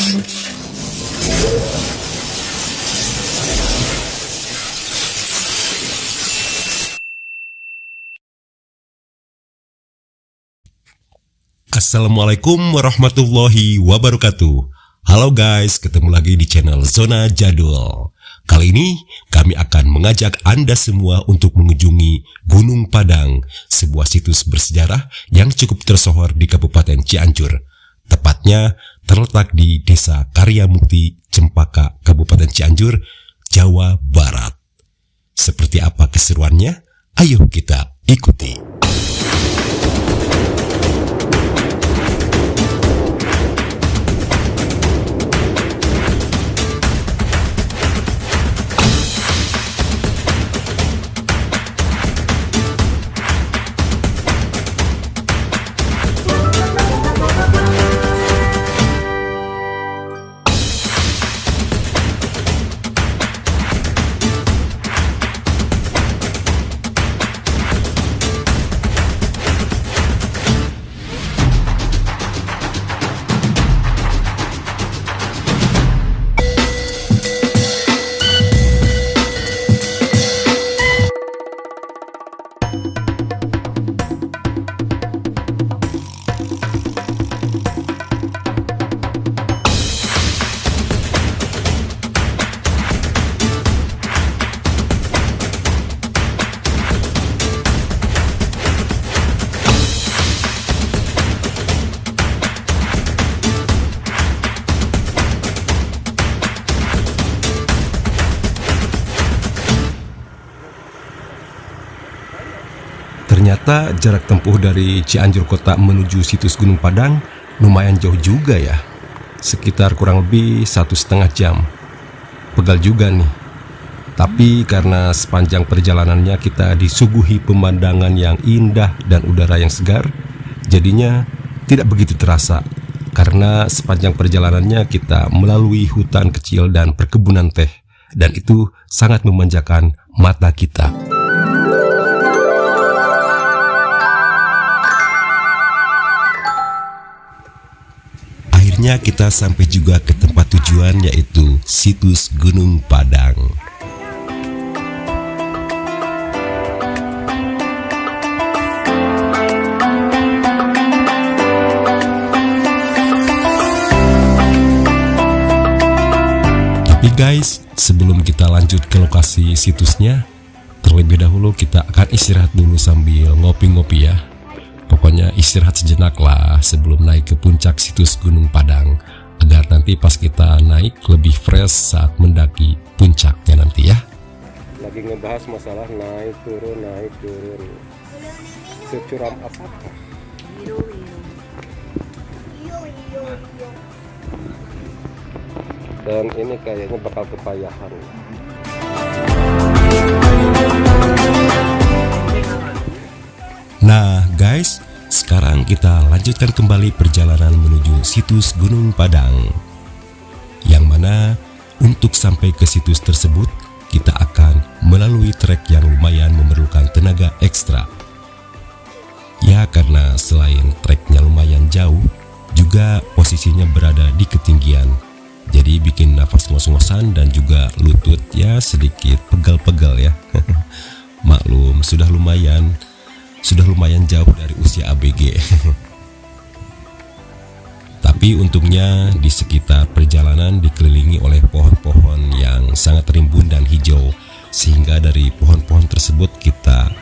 Assalamualaikum warahmatullahi wabarakatuh. Halo guys, ketemu lagi di channel Zona Jadul. Kali ini kami akan mengajak Anda semua untuk mengunjungi Gunung Padang, sebuah situs bersejarah yang cukup tersohor di Kabupaten Cianjur. Tepatnya terletak di Desa Karyamukti, Cempaka, Kabupaten Cianjur, Jawa Barat. Seperti apa keseruannya? Ayo kita ikuti. Ternyata jarak tempuh dari Cianjur kota menuju situs Gunung Padang lumayan jauh juga ya. Sekitar kurang lebih 1,5 jam. Pegal juga nih. Tapi karena sepanjang perjalanannya kita disuguhi pemandangan yang indah dan udara yang segar, jadinya tidak begitu terasa. Karena sepanjang perjalanannya kita melalui hutan kecil dan perkebunan teh, dan itu sangat memanjakan mata kita. Akhirnya kita sampai juga ke tempat tujuan, yaitu situs Gunung Padang. Tapi guys, sebelum kita lanjut ke lokasi situsnya, terlebih dahulu kita akan istirahat dulu sambil ngopi-ngopi ya. Pokoknya istirahat sejenak lah sebelum naik ke puncak situs Gunung Padang, agar nanti pas kita naik lebih fresh saat mendaki puncaknya nanti ya. Lagi ngebahas masalah naik turun. Securam apakah? Dan ini kayaknya bakal kepayahan. Nah guys, sekarang kita lanjutkan kembali perjalanan menuju situs Gunung Padang, yang mana untuk sampai ke situs tersebut kita akan melalui trek yang lumayan memerlukan tenaga ekstra. Ya, karena selain treknya lumayan jauh, juga posisinya berada di ketinggian, jadi bikin nafas ngos-ngosan dan juga lutut ya sedikit pegal-pegal ya. Maklum, sudah lumayan jauh dari usia ABG. Tapi untungnya di sekitar perjalanan dikelilingi oleh pohon-pohon yang sangat rimbun dan hijau, sehingga dari pohon-pohon tersebut kita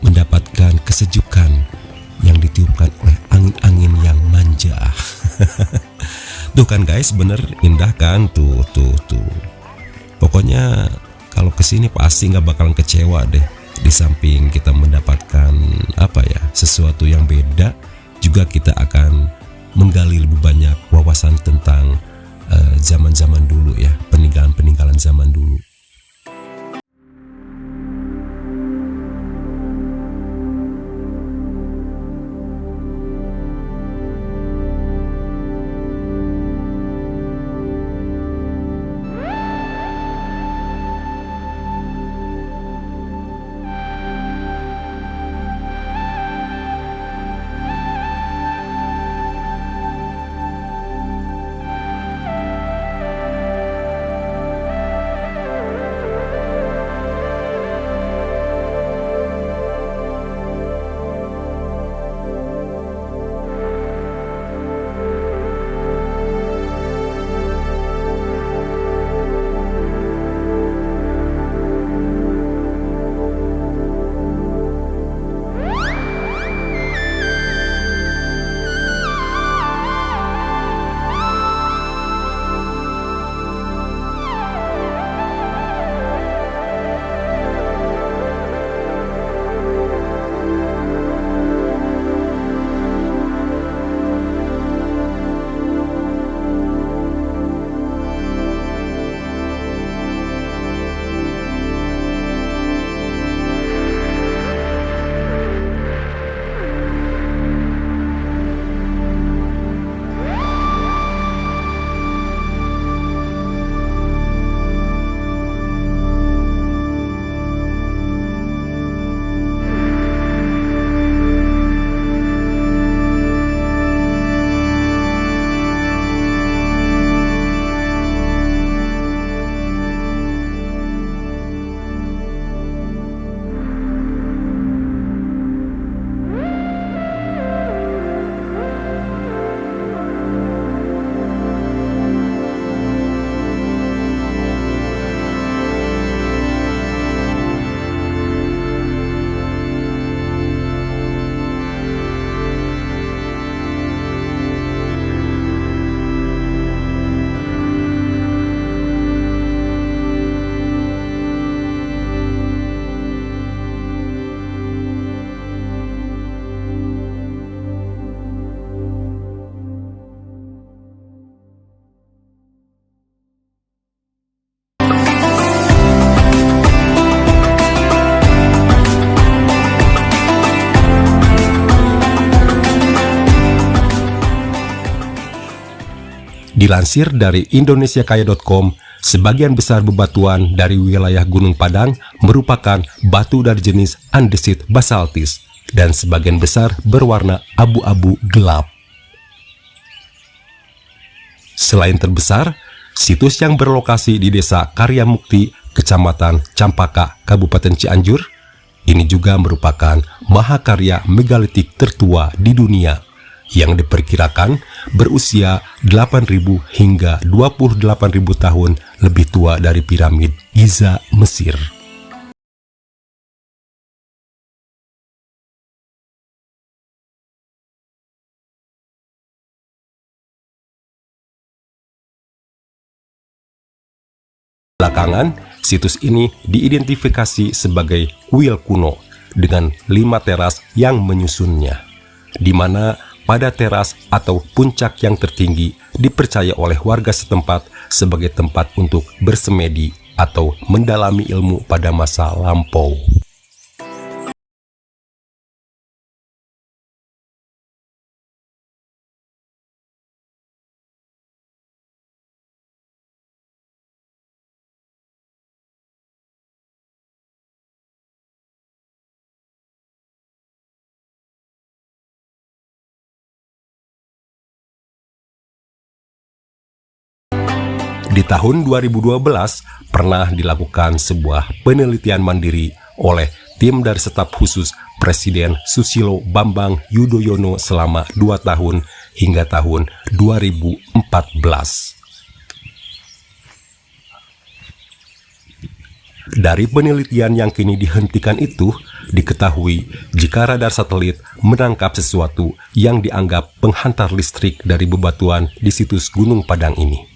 mendapatkan kesejukan yang ditiupkan oleh angin-angin yang manja. Tuh kan guys, bener indah kan? Tuh. Pokoknya kalau kesini pasti nggak bakalan kecewa deh. Di samping kita mendapatkan sesuatu yang beda, juga kita akan menggali lebih banyak wawasan tentang zaman-zaman dulu ya, peninggalan zaman dulu. Dilansir dari indonesiakaya.com, sebagian besar bebatuan dari wilayah Gunung Padang merupakan batu dari jenis andesit basaltis dan sebagian besar berwarna abu-abu gelap. Selain terbesar, situs yang berlokasi di Desa Karyamukti, Kecamatan Campaka, Kabupaten Cianjur, ini juga merupakan mahakarya megalitik tertua di dunia yang diperkirakan berusia 8.000 hingga 28.000 tahun lebih tua dari piramid Giza, Mesir. Belakangan, situs ini diidentifikasi sebagai kuil kuno dengan 5 teras yang menyusunnya, di mana pada teras atau puncak yang tertinggi dipercaya oleh warga setempat sebagai tempat untuk bersemedi atau mendalami ilmu pada masa lampau. Di tahun 2012, pernah dilakukan sebuah penelitian mandiri oleh tim dari staf khusus Presiden Susilo Bambang Yudhoyono selama 2 tahun hingga tahun 2014. Dari penelitian yang kini dihentikan itu, diketahui jika radar satelit menangkap sesuatu yang dianggap penghantar listrik dari bebatuan di situs Gunung Padang ini.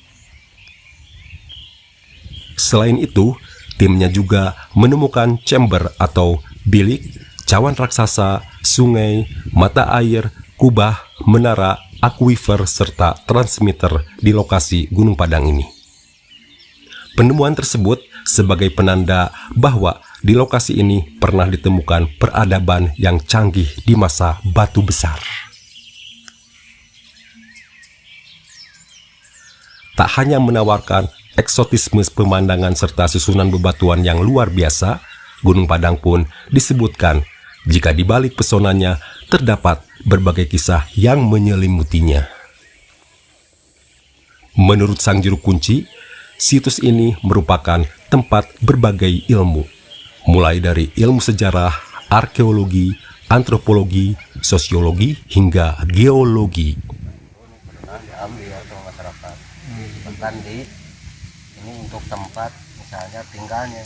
Selain itu, timnya juga menemukan chamber atau bilik, cawan raksasa, sungai, mata air, kubah, menara, akuifer, serta transmitter di lokasi Gunung Padang ini. Penemuan tersebut sebagai penanda bahwa di lokasi ini pernah ditemukan peradaban yang canggih di masa batu besar. Tak hanya menawarkan eksotisme pemandangan serta susunan bebatuan yang luar biasa, Gunung Padang pun disebutkan jika di balik pesonanya terdapat berbagai kisah yang menyelimutinya. Menurut sang juru kunci, situs ini merupakan tempat berbagai ilmu, mulai dari ilmu sejarah, arkeologi, antropologi, sosiologi, hingga geologi. Diambil sama masyarakat, bahkan ini untuk tempat misalnya tinggalnya,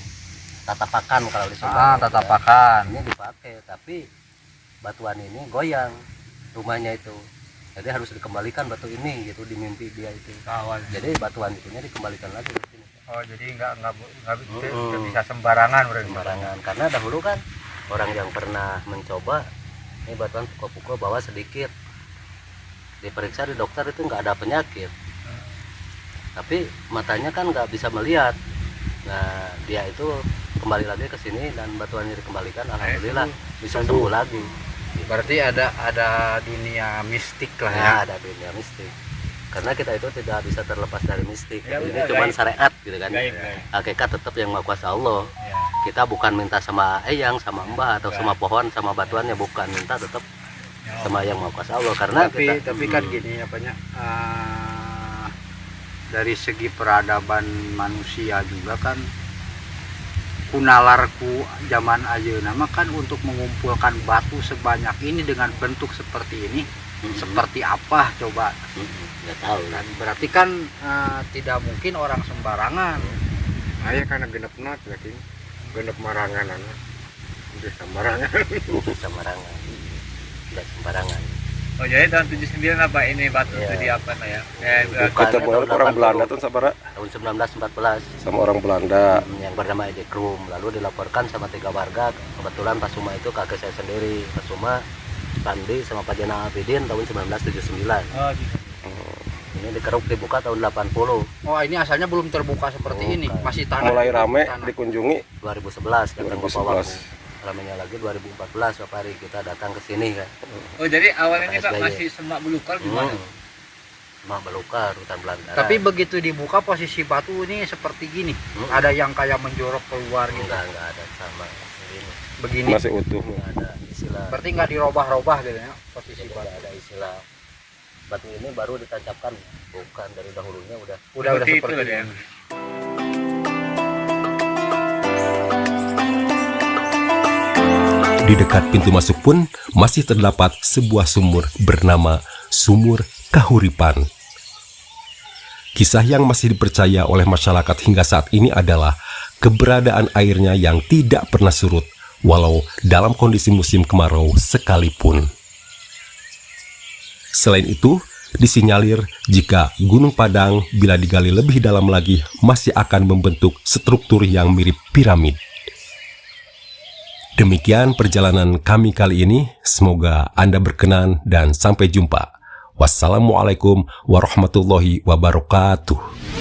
tatapakan kalau di Sunda. Tatapakan. Ini dipakai, tapi batuan ini goyang rumahnya itu. Jadi harus dikembalikan batu ini gitu di mimpi dia itu. Jadi batuan itunya dikembalikan lagi ke sini. Oh, jadi nggak bisa sembarangan berarti. Sembarangan, karena dahulu kan orang yang pernah mencoba ini batuan pukul-pukul bawa sedikit, diperiksa di dokter itu nggak ada penyakit, tapi matanya kan nggak bisa melihat. Nah, dia itu kembali lagi ke sini dan batuannya dikembalikan, alhamdulillah bisa sembuh lagi. Berarti ada dunia mistik lah ya. Ya, ada dunia mistik. Karena kita itu tidak bisa terlepas dari mistik. Ya, ini udah, cuma gaib. syariat gitu kan. Gaib. Hakikat tetap yang Maha Kuasa Allah. Ya. Kita bukan minta sama eyang, sama mbah atau sama pohon, sama batuannya, bukan, minta tetap sama yang Maha Kuasa Allah. Karena tapi kan gini apanya, dari segi peradaban manusia juga kan kunalarku zaman ayeuna mah kan untuk mengumpulkan batu sebanyak ini dengan bentuk seperti ini, seperti apa coba? Nggak tahu. Dan berarti kan tidak mungkin orang sembarangan. Ayah karena genep nat yakin genep marangan anak udah sembarangan. Sembarangan. Tidak sembarangan. Oh, jadi tahun 79 apa ini batu itu di apa ya? Bukan, Ketemu tahun orang 80. Belanda tuh sabara Tahun 1914 sama orang Belanda. yang bernama Edi Krum, lalu dilaporkan sama 3 warga. Kebetulan Pak Suma itu kakek saya sendiri, Pak Suma, Pandi sama Pak Jana Abidin tahun 1979. Oh, gitu. Ini dikeruk dibuka tahun 80. Oh, ini asalnya belum terbuka seperti ini, Bukan. masih tanah. Mulai rame Tanah. dikunjungi 2011 datang Bapak 2011. Waktu. Ramenya lagi 2014 Bapak Hari kita datang ke sini kan. Oh, jadi awalnya ini, Pak, masih semak belukar gimana? mah belukar hutan belantara. Tapi begitu dibuka posisi batu ini seperti gini. Ada yang kayak menjorok keluar gitu. enggak ada sama ini. Begini. Masih utuh. Enggak ada istilah. Berarti nggak dirobah-robah gitu ya posisi Jadi batu. nggak ada istilah batu ini baru ditancapkan, bukan dari dahulunya udah Seperti itu ini. ya. Di dekat pintu masuk pun masih terdapat sebuah sumur bernama Sumur Kahuripan. Kisah yang masih dipercaya oleh masyarakat hingga saat ini adalah keberadaan airnya yang tidak pernah surut, walau dalam kondisi musim kemarau sekalipun. Selain itu, disinyalir jika Gunung Padang bila digali lebih dalam lagi masih akan membentuk struktur yang mirip piramid. Demikian perjalanan kami kali ini, semoga Anda berkenan dan sampai jumpa. Wassalamualaikum warahmatullahi wabarakatuh.